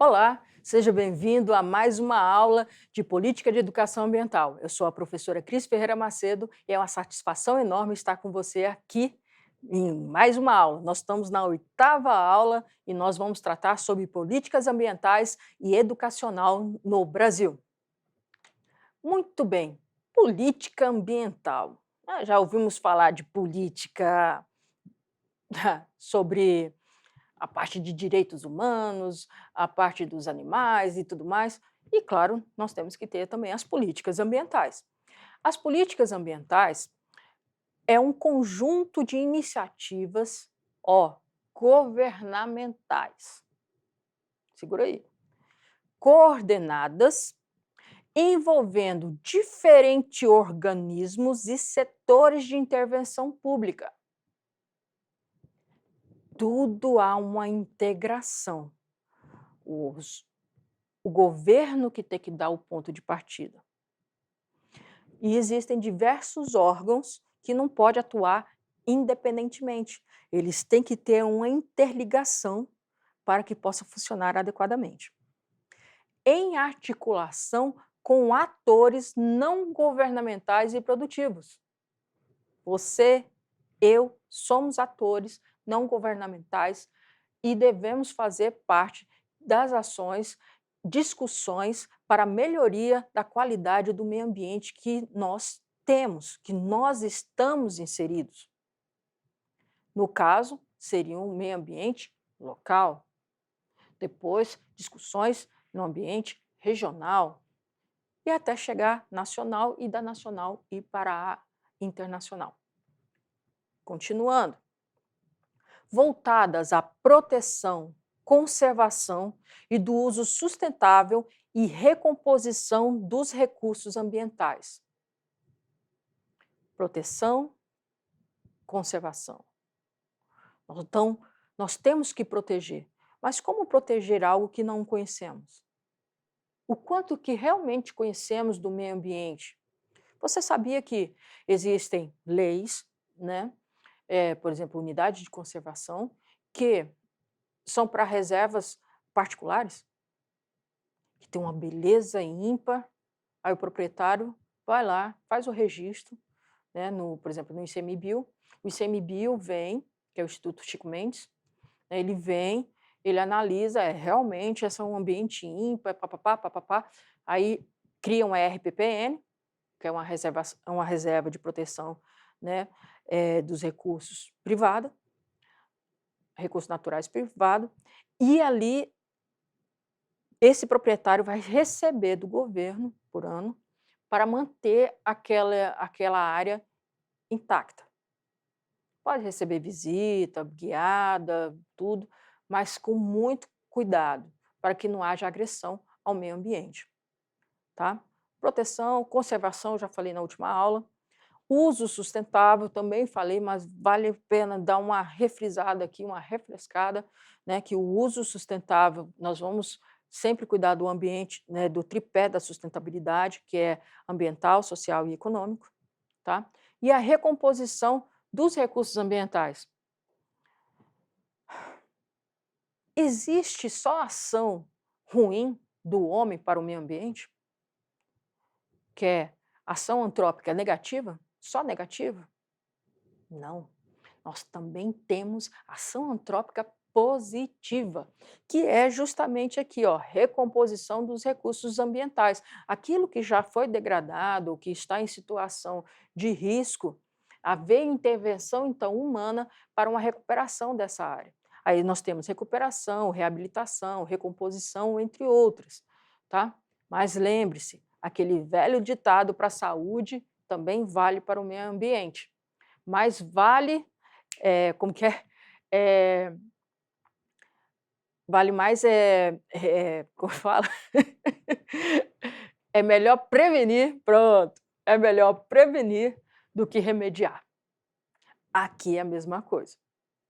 Olá, seja bem-vindo a mais uma aula de Política de Educação Ambiental. Eu sou a professora Cris Ferreira Macedo e é uma satisfação enorme estar com você aqui em mais uma aula. Nós estamos na 8ª aula e nós vamos tratar sobre políticas ambientais e educacional no Brasil. Muito bem, política ambiental. Já ouvimos falar de política sobre a parte de direitos humanos, a parte dos animais e tudo mais. E, claro, nós temos que ter também as políticas ambientais. As políticas ambientais é um conjunto de iniciativas, governamentais, segura aí, coordenadas, envolvendo diferentes organismos e setores de intervenção pública. Tudo há uma integração. O governo que tem que dar o ponto de partida. E existem diversos órgãos que não podem atuar independentemente. Eles têm que ter uma interligação para que possa funcionar adequadamente. Em articulação com atores não governamentais e produtivos. Você, eu, somos atores não governamentais e devemos fazer parte das ações, discussões para a melhoria da qualidade do meio ambiente que nós temos, que nós estamos inseridos. No caso, seria um meio ambiente local. Depois, discussões no ambiente regional e até chegar nacional e da nacional ir para a internacional. Continuando. Voltadas à proteção, conservação e do uso sustentável e recomposição dos recursos ambientais. Proteção, conservação. Então, nós temos que proteger. Mas como proteger algo que não conhecemos? O quanto que realmente conhecemos do meio ambiente? Você sabia que existem leis, né? Por exemplo, unidades de conservação, que são para reservas particulares, que tem uma beleza ímpar, aí o proprietário vai lá, faz o registro, né, por exemplo, no ICMBio, o ICMBio vem, que é o Instituto Chico Mendes, né, ele vem, ele analisa, realmente esse é um ambiente ímpar, papapá, papapá, aí cria uma RPPN, que é uma reserva de proteção, né, dos recursos privada, recursos naturais privado, e ali esse proprietário vai receber do governo por ano para manter aquela área intacta. Pode receber visita, guiada, tudo, mas com muito cuidado, para que não haja agressão ao meio ambiente. Tá? Proteção, conservação, já falei na última aula. Uso sustentável, também falei, mas vale a pena dar uma refrisada aqui, uma refrescada, né, que o uso sustentável, nós vamos sempre cuidar do ambiente, né, do tripé da sustentabilidade, que é ambiental, social e econômico, tá? E a recomposição dos recursos ambientais. Existe só ação ruim do homem para o meio ambiente? Que é ação antrópica negativa? Só negativa? Não. Nós também temos ação antrópica positiva, que é justamente aqui, recomposição dos recursos ambientais. Aquilo que já foi degradado, que está em situação de risco, haver intervenção, então, humana para uma recuperação dessa área. Aí nós temos recuperação, reabilitação, recomposição, entre outras, tá? Mas lembre-se, aquele velho ditado para a saúde também vale para o meio ambiente. Mas vale, como que é? Vale mais, como fala? É melhor prevenir, pronto, é melhor prevenir do que remediar. Aqui é a mesma coisa,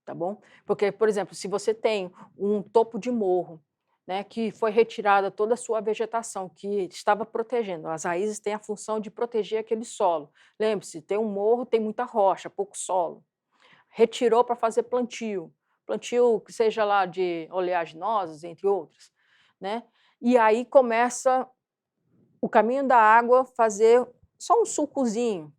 tá bom? Porque, por exemplo, se você tem um topo de morro, né, que foi retirada toda a sua vegetação, que estava protegendo, as raízes têm a função de proteger aquele solo. Lembre-se, tem um morro, tem muita rocha, pouco solo. Retirou para fazer plantio que seja lá de oleaginosas, entre outras. né? E aí começa o caminho da água fazer só um sulcozinho,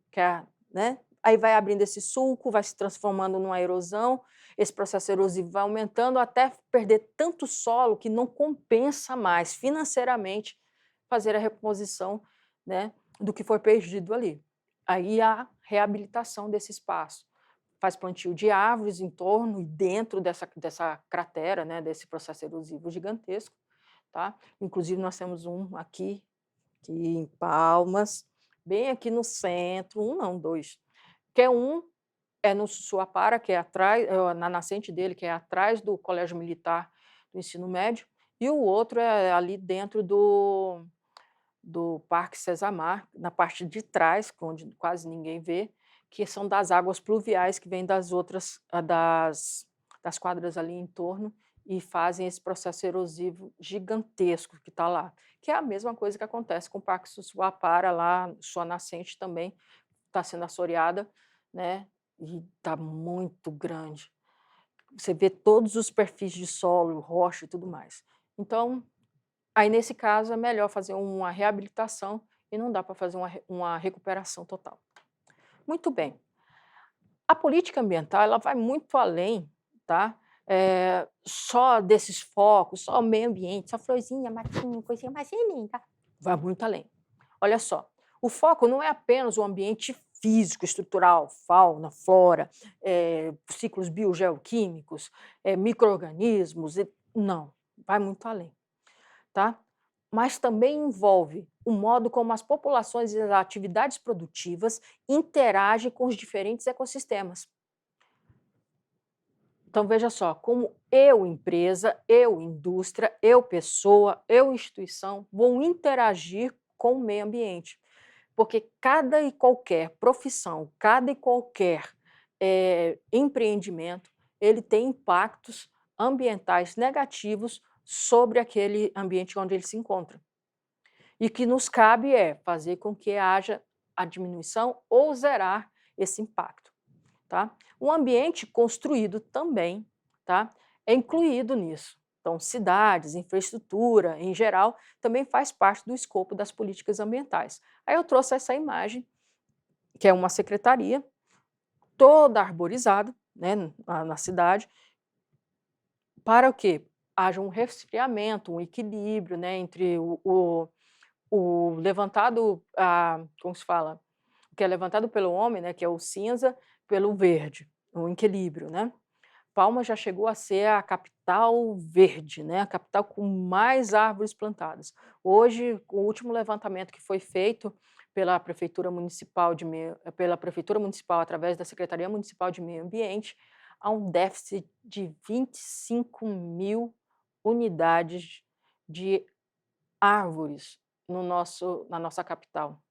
que é, né? Aí vai abrindo esse sulco, vai se transformando numa erosão, esse processo erosivo vai aumentando até perder tanto solo que não compensa mais financeiramente fazer a reposição, né, do que foi perdido ali. Aí a reabilitação desse espaço. Faz plantio de árvores em torno e dentro dessa cratera, né, desse processo erosivo gigantesco. Tá? Inclusive, nós temos um aqui em Palmas, bem aqui no centro, um não, dois, que é no Suassara, que é atrás, na nascente dele, que é atrás do Colégio Militar do Ensino Médio, e o outro é ali dentro do Parque Sesamar, na parte de trás, onde quase ninguém vê, que são das águas pluviais que vêm das outras, das quadras ali em torno, e fazem esse processo erosivo gigantesco que está lá, que é a mesma coisa que acontece com o Parque Suassara, lá, sua nascente também está sendo assoreada, né, e está muito grande. Você vê todos os perfis de solo, rocha e tudo mais. Então, aí nesse caso é melhor fazer uma reabilitação e não dá para fazer uma recuperação total. Muito bem. A política ambiental ela vai muito além, tá? Só desses focos, só o meio ambiente, só florzinha, matinho, coisinha mais linda. Vai muito além. Olha só, o foco não é apenas o ambiente físico, estrutural, fauna, flora, ciclos biogeoquímicos, micro-organismos, não, vai muito além, tá? Mas também envolve o modo como as populações e as atividades produtivas interagem com os diferentes ecossistemas. Então, veja só, como eu, empresa, eu, indústria, eu, pessoa, eu, instituição, vou interagir com o meio ambiente. Porque cada e qualquer profissão, cada e qualquer empreendimento, ele tem impactos ambientais negativos sobre aquele ambiente onde ele se encontra. E o que nos cabe é fazer com que haja a diminuição ou zerar esse impacto. Tá? O ambiente construído também, tá, é incluído nisso. Então, cidades, infraestrutura, em geral, também faz parte do escopo das políticas ambientais. Aí eu trouxe essa imagem, que é uma secretaria, toda arborizada, né, na cidade, para o quê? Haja um resfriamento, um equilíbrio, né, entre o levantado, como se fala, o que é levantado pelo homem, né, que é o cinza, pelo verde, o equilíbrio, né? Palma já chegou a ser a capital verde, né, a capital com mais árvores plantadas. Hoje, o último levantamento que foi feito pela Prefeitura Municipal através da Secretaria Municipal de Meio Ambiente, há um déficit de 25.000 unidades de árvores na nossa capital.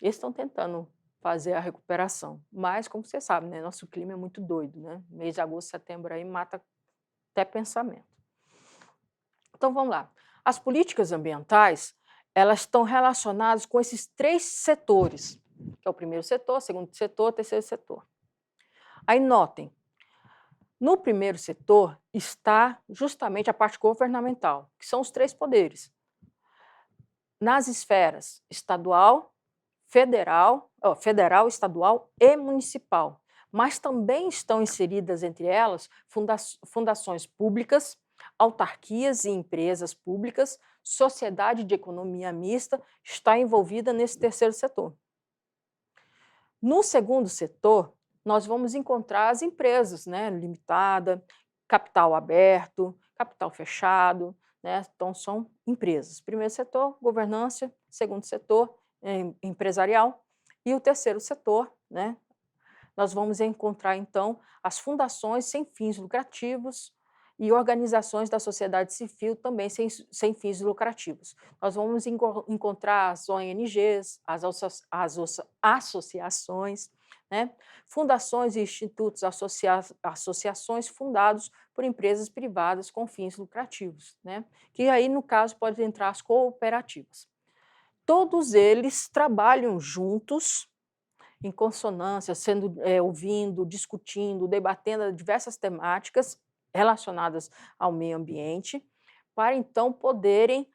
Eles estão tentando fazer a recuperação, mas como você sabe, né, nosso clima é muito doido, né? Mês de agosto, setembro aí mata até pensamento. Então vamos lá. As políticas ambientais, elas estão relacionadas com esses três setores, que é o primeiro setor, segundo setor, terceiro setor. Aí notem, no primeiro setor está justamente a parte governamental, que são os três poderes. Nas esferas estadual, federal, estadual e municipal, mas também estão inseridas entre elas fundações públicas, autarquias e empresas públicas, sociedade de economia mista está envolvida nesse terceiro setor. No segundo setor, nós vamos encontrar as empresas, né, limitada, capital aberto, capital fechado, né, então são empresas. Primeiro setor, governança, segundo setor, empresarial, e o terceiro setor, né, nós vamos encontrar, então, as fundações sem fins lucrativos e organizações da sociedade civil também sem fins lucrativos. Nós vamos encontrar as ONGs, as associações, né, fundações e institutos, associações fundados por empresas privadas com fins lucrativos, né, que aí, no caso, pode entrar as cooperativas. Todos eles trabalham juntos, em consonância, ouvindo, discutindo, debatendo diversas temáticas relacionadas ao meio ambiente, para então poderem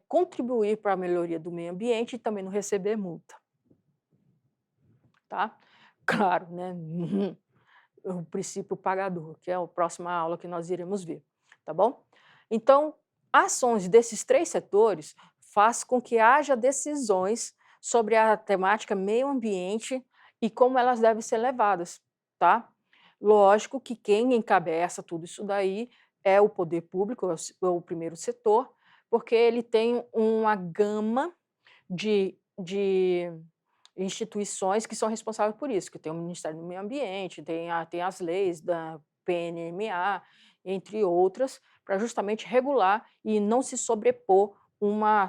contribuir para a melhoria do meio ambiente e também não receber multa, tá? Claro, né? O princípio pagador, que é a próxima aula que nós iremos ver, tá bom? Então, ações desses 3 setores faz com que haja decisões sobre a temática meio ambiente e como elas devem ser levadas, tá? Lógico que quem encabeça tudo isso daí é o poder público, é o primeiro setor, porque ele tem uma gama de instituições que são responsáveis por isso, que tem o Ministério do Meio Ambiente, tem as leis da PNMA, entre outras, para justamente regular e não se sobrepor uma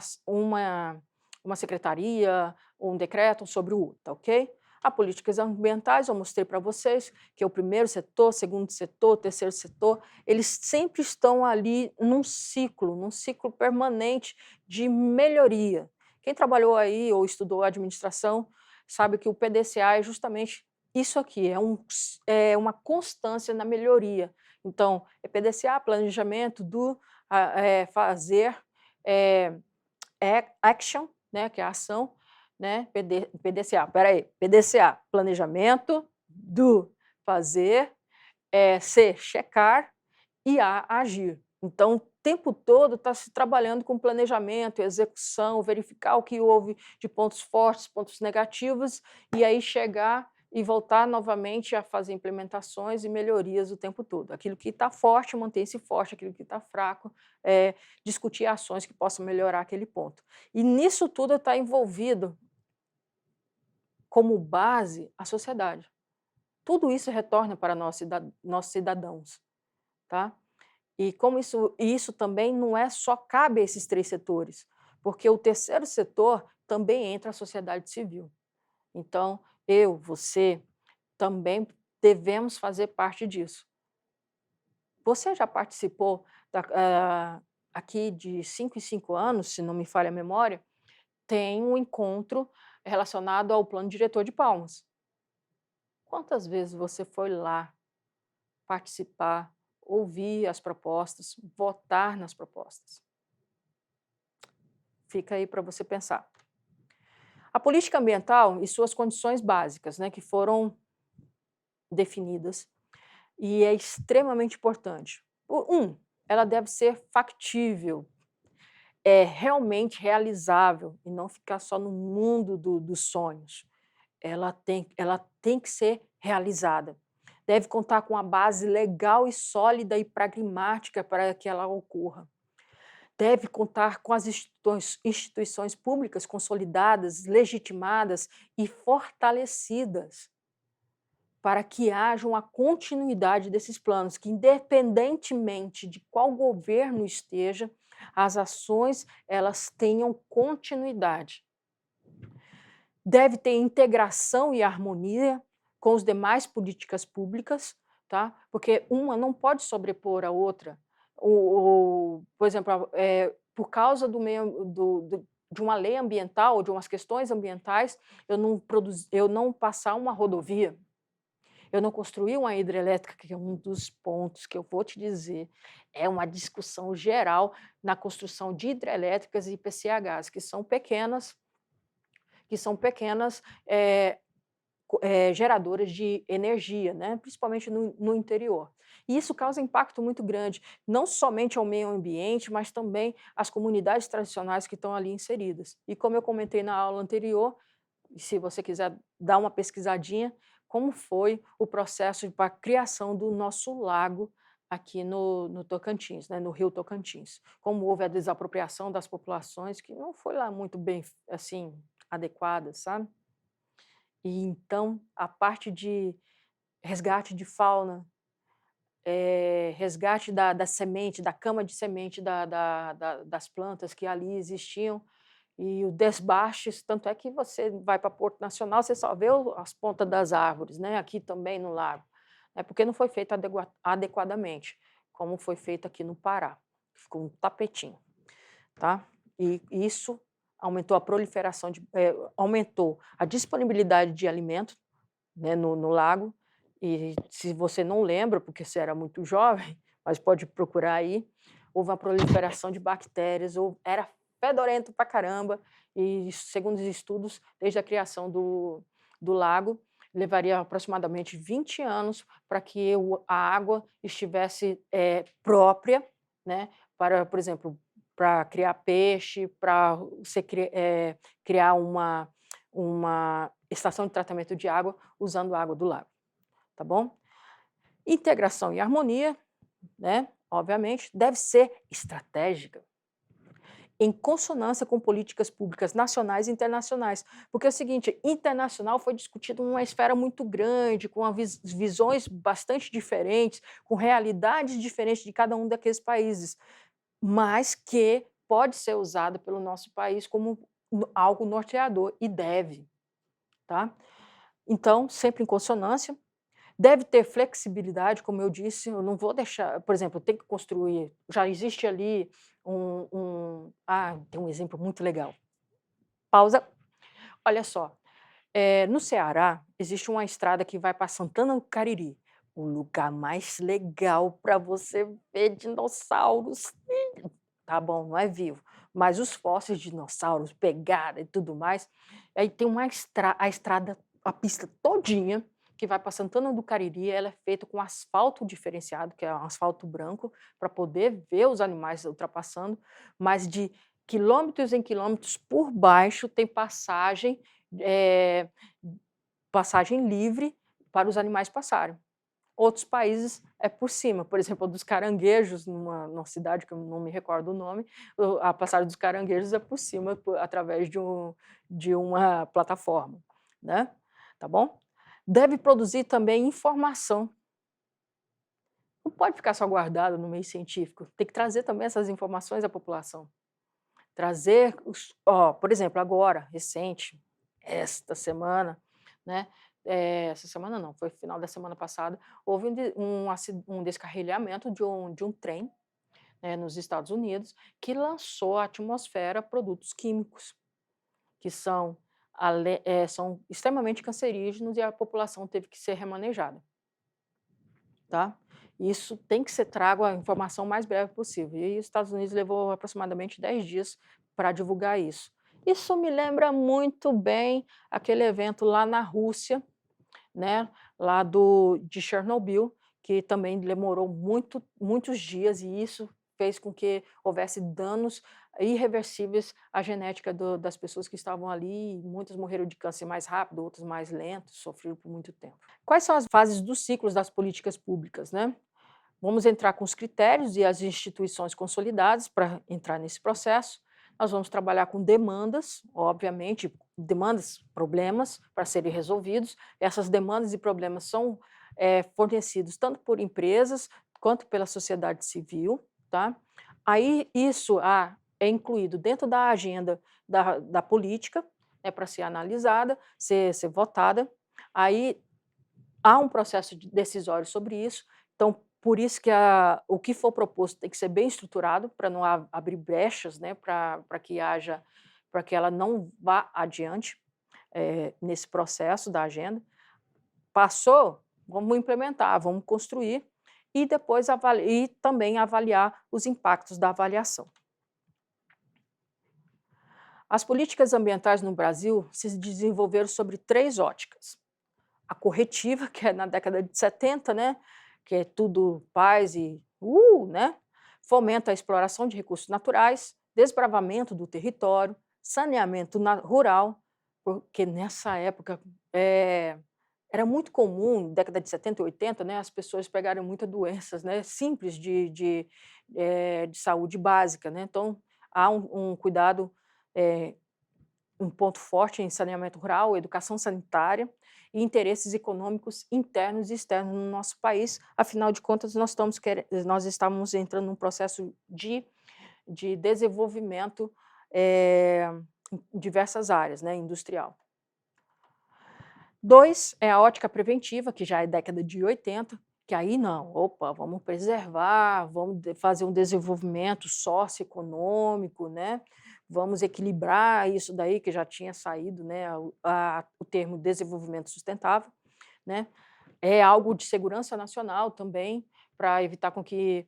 secretaria, um decreto sobre o outro, tá ok? As políticas ambientais, eu mostrei para vocês que é o primeiro setor, segundo setor, terceiro setor, eles sempre estão ali num ciclo permanente de melhoria. Quem trabalhou aí ou estudou administração sabe que o PDCA é justamente isso aqui, é uma constância na melhoria. Então, é PDCA, planejamento fazer, action, né, que é a ação, né, PDCA, PDCA, planejamento, do, fazer, C, checar, e A, agir. Então, o tempo todo está se trabalhando com planejamento, execução, verificar o que houve de pontos fortes, pontos negativos, e aí chegar e voltar novamente a fazer implementações e melhorias o tempo todo. Aquilo que está forte, mantém-se forte, aquilo que está fraco, discutir ações que possam melhorar aquele ponto. E nisso tudo está envolvido, como base, a sociedade. Tudo isso retorna para nós cidadãos, tá? E como isso também não só cabe a esses 3 setores, porque o terceiro setor também entra a sociedade civil. Então, eu, você, também devemos fazer parte disso. Você já participou aqui de 5 em 5 anos, se não me falha a memória, tem um encontro relacionado ao plano diretor de Palmas. Quantas vezes você foi lá participar, ouvir as propostas, votar nas propostas? Fica aí para você pensar. A política ambiental e suas condições básicas, né, que foram definidas, e é extremamente importante. Ela deve ser factível, realmente realizável, e não ficar só no mundo dos sonhos. Ela tem que ser realizada. Deve contar com uma base legal e sólida e pragmática para que ela ocorra. Deve contar com as instituições públicas consolidadas, legitimadas e fortalecidas, para que haja uma continuidade desses planos, que independentemente de qual governo esteja, as ações elas tenham continuidade. Deve ter integração e harmonia com as demais políticas públicas, tá? Porque uma não pode sobrepor a outra. Por exemplo, por causa de uma lei ambiental, de umas questões ambientais, eu não passar uma rodovia, eu não construir uma hidrelétrica, que é um dos pontos que eu vou te dizer, é uma discussão geral na construção de hidrelétricas e IPCHs, que são pequenas, geradoras de energia, né, principalmente no interior. E isso causa impacto muito grande, não somente ao meio ambiente, mas também às comunidades tradicionais que estão ali inseridas. E como eu comentei na aula anterior, e se você quiser dar uma pesquisadinha, como foi o processo para a criação do nosso lago aqui no Tocantins, né, no Rio Tocantins. Como houve a desapropriação das populações, que não foi lá muito bem assim adequada, sabe? E então a parte de resgate de fauna, resgate da semente, da cama de semente das plantas que ali existiam, e o desbaste, tanto é que você vai para Porto Nacional, você só vê as pontas das árvores, né, aqui também no lago, porque não foi feito adequadamente, como foi feito aqui no Pará, ficou um tapetinho, tá? E isso aumentou a proliferação, aumentou a disponibilidade de alimento, né, no lago, e se você não lembra, porque você era muito jovem, mas pode procurar aí, houve uma proliferação de bactérias, ou era fedorento pra caramba, e segundo os estudos, desde a criação do lago, levaria aproximadamente 20 anos para que a água estivesse própria, né, para, por exemplo, para criar peixe, para você criar uma estação de tratamento de água usando a água do lago, tá bom? Integração e harmonia, né, obviamente, deve ser estratégica, em consonância com políticas públicas nacionais e internacionais. Porque é o seguinte, internacional foi discutido numa esfera muito grande, com visões bastante diferentes, com realidades diferentes de cada um daqueles países, mas que pode ser usada pelo nosso país como algo norteador, e deve, tá? Então, sempre em consonância. Deve ter flexibilidade, como eu disse, eu não vou deixar, por exemplo, tem que construir, já existe ali tem um exemplo muito legal. Pausa. Olha só, no Ceará existe uma estrada que vai para Santana do Cariri, o lugar mais legal para você ver dinossauros. Tá bom, não é vivo, mas os fósseis de dinossauros, pegada e tudo mais, aí tem a estrada, a pista todinha, que vai para Santana do Cariri, ela é feita com asfalto diferenciado, que é um asfalto branco, para poder ver os animais ultrapassando, mas de quilômetros em quilômetros por baixo tem passagem livre para os animais passarem. Outros países é por cima, por exemplo, dos caranguejos, numa cidade que eu não me recordo o nome, a passagem dos caranguejos é por cima, através de uma plataforma, né? Tá bom? Deve produzir também informação. Não pode ficar só guardado no meio científico, tem que trazer também essas informações à população. Trazer, por exemplo, agora, recente, esta semana, né? Essa semana não, foi final da semana passada, houve um descarrilhamento de um trem, né, nos Estados Unidos, que lançou à atmosfera produtos químicos, que são extremamente cancerígenos, e a população teve que ser remanejada. Tá? Isso tem que ser trago a informação mais breve possível. E os Estados Unidos levou aproximadamente 10 dias para divulgar isso. Isso me lembra muito bem aquele evento lá na Rússia, né, lá de Chernobyl, que também demorou muitos dias, e isso fez com que houvesse danos irreversíveis à genética das pessoas que estavam ali, e muitas morreram de câncer mais rápido, outras mais lento, sofreram por muito tempo. Quais são as fases dos ciclos das políticas públicas, né? Vamos entrar com os critérios e as instituições consolidadas para entrar nesse processo. Nós vamos trabalhar com demandas, obviamente, problemas para serem resolvidos. Essas demandas e problemas são fornecidos tanto por empresas quanto pela sociedade civil, tá? Aí isso é incluído dentro da agenda da política, né, para ser analisada, ser votada. Aí há um processo decisório sobre isso, então por isso que o que for proposto tem que ser bem estruturado, para não abrir brechas, né, para que ela não vá adiante nesse processo da agenda. Passou, vamos implementar, vamos construir, e depois também avaliar os impactos da avaliação. As políticas ambientais no Brasil se desenvolveram sobre 3 óticas. A corretiva, que é na década de 70, né, que é tudo paz e né, fomenta a exploração de recursos naturais, desbravamento do território, saneamento rural, porque nessa época era muito comum, década de 70 e 80, né, as pessoas pegarem muitas doenças, né, simples de saúde básica, né, então há um cuidado, um ponto forte em saneamento rural, educação sanitária e interesses econômicos internos e externos no nosso país. Afinal de contas, nós estamos entrando num processo de desenvolvimento em diversas áreas, né, industrial. 2 é a ótica preventiva, que já é década de 80, que aí não, opa, vamos preservar, vamos fazer um desenvolvimento socioeconômico, né? Vamos equilibrar isso daí, que já tinha saído, né, o termo desenvolvimento sustentável, né? É algo de segurança nacional também, para evitar com que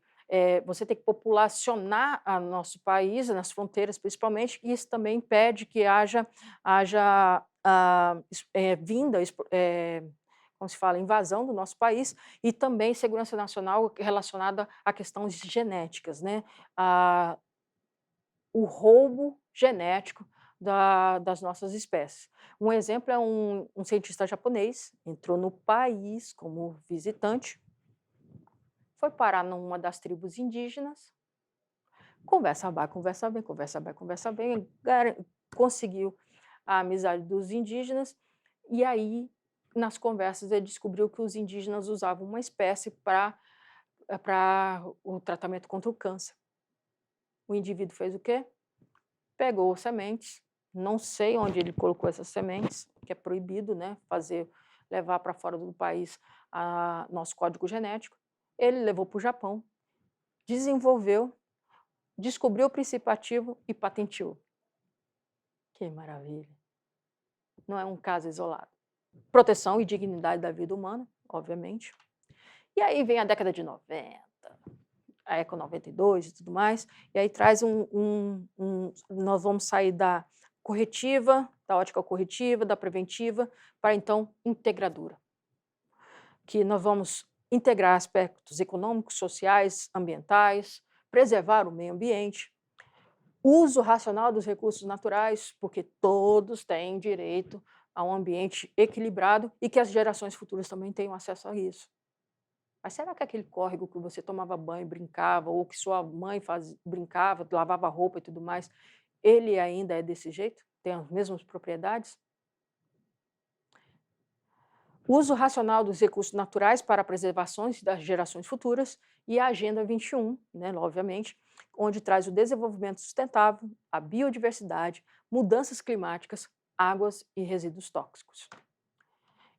você tem que populacionar a nosso país, nas fronteiras principalmente, e isso também impede que haja vinda, como se fala, invasão do nosso país, e também segurança nacional relacionada a questões genéticas, né? O roubo genético das nossas espécies. Um exemplo é um cientista japonês, entrou no país como visitante, foi parar numa das tribos indígenas, conversa vai, conversa vem, conversa vai, conversa vem, conseguiu a amizade dos indígenas, e aí, nas conversas, ele descobriu que os indígenas usavam uma espécie para o tratamento contra o câncer. O indivíduo fez o quê? Pegou sementes, não sei onde ele colocou essas sementes, que é proibido, né, levar para fora do país nosso código genético. Ele levou para o Japão, desenvolveu, descobriu o princípio ativo e patenteou. Que maravilha! Não é um caso isolado. Proteção e dignidade da vida humana, obviamente. E aí vem a década de 90, a Eco 92 e tudo mais, e aí traz nós vamos sair da corretiva, da ótica corretiva, da preventiva, para então integradora, que nós vamos integrar aspectos econômicos, sociais, ambientais, preservar o meio ambiente, uso racional dos recursos naturais, porque todos têm direito a um ambiente equilibrado e que as gerações futuras também tenham acesso a isso. Mas será que aquele córrego que você tomava banho, brincava, ou que sua mãe brincava, lavava roupa e tudo mais, ele ainda é desse jeito? Tem as mesmas propriedades? Uso racional dos recursos naturais para a preservação das gerações futuras e a Agenda 21, né, obviamente, onde traz o desenvolvimento sustentável, a biodiversidade, mudanças climáticas, águas e resíduos tóxicos.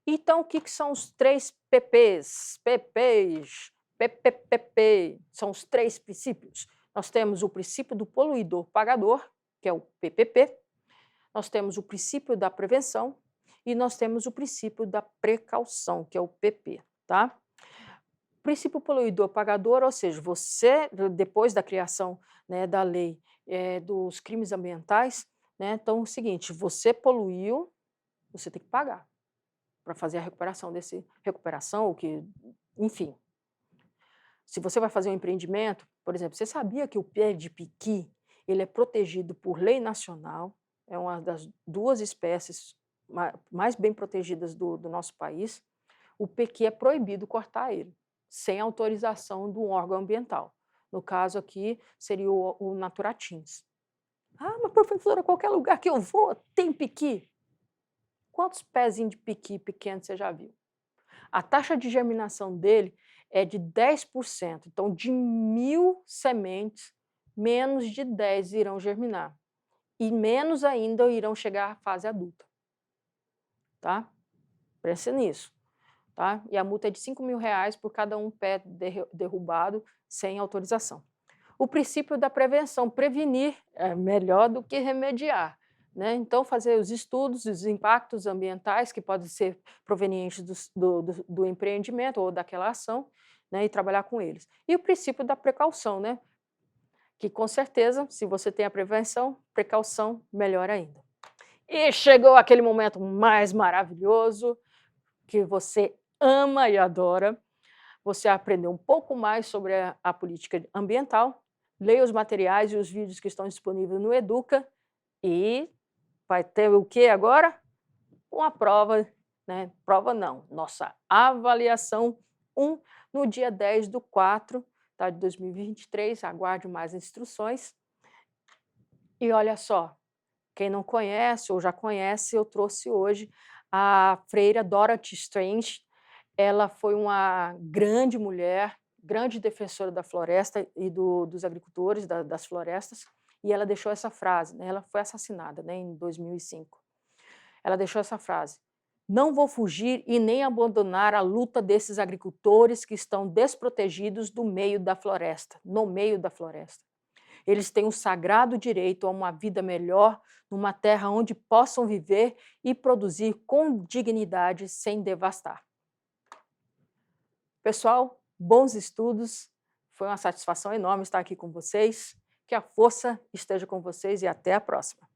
Então, o que são os 3 PPs? PPP, são os 3 princípios. Nós temos o princípio do poluidor-pagador, que é o PPP, nós temos o princípio da prevenção e nós temos o princípio da precaução, que é o PP, tá? Princípio poluidor-pagador, ou seja, você, depois da criação, né, da lei dos crimes ambientais, né, então é o seguinte, você poluiu, você tem que pagar para fazer a recuperação ou que, enfim. Se você vai fazer um empreendimento, por exemplo, você sabia que o pé de piqui, ele é protegido por lei nacional, é uma das 2 espécies mais bem protegidas do nosso país, o piqui é proibido cortar ele, sem autorização de um órgão ambiental. No caso aqui, seria o Naturatins. Ah, mas professora, qualquer lugar que eu vou tem piqui. Quantos pezinhos de piqui pequenos você já viu? A taxa de germinação dele é de 10%. Então, de 1.000 sementes, menos de 10 irão germinar. E menos ainda irão chegar à fase adulta. Tá? Pense nisso. Tá? E a multa é de R$5.000 por cada um pé derrubado sem autorização. O princípio da prevenção, prevenir é melhor do que remediar. Né? Então, fazer os estudos, os impactos ambientais que podem ser provenientes do empreendimento ou daquela ação, né? E trabalhar com eles. E o princípio da precaução, né? Que com certeza, se você tem a prevenção, precaução, melhor ainda. E chegou aquele momento mais maravilhoso, que você ama e adora, você aprendeu um pouco mais sobre a política ambiental, leia os materiais e os vídeos que estão disponíveis no Educa e vai ter o que agora? Uma prova, né? Prova não, nossa avaliação 1 no dia 10/4, tá, de 2023, aguarde mais instruções. E olha só, quem não conhece ou já conhece, eu trouxe hoje a freira Dorothy Strange. Ela foi uma grande mulher, grande defensora da floresta e dos agricultores das florestas, e ela deixou essa frase, né? Ela foi assassinada, né, em 2005. Ela deixou essa frase: não vou fugir e nem abandonar a luta desses agricultores que estão desprotegidos do meio da floresta, no meio da floresta. Eles têm o sagrado direito a uma vida melhor, numa terra onde possam viver e produzir com dignidade sem devastar. Pessoal, bons estudos, foi uma satisfação enorme estar aqui com vocês, que a força esteja com vocês e até a próxima.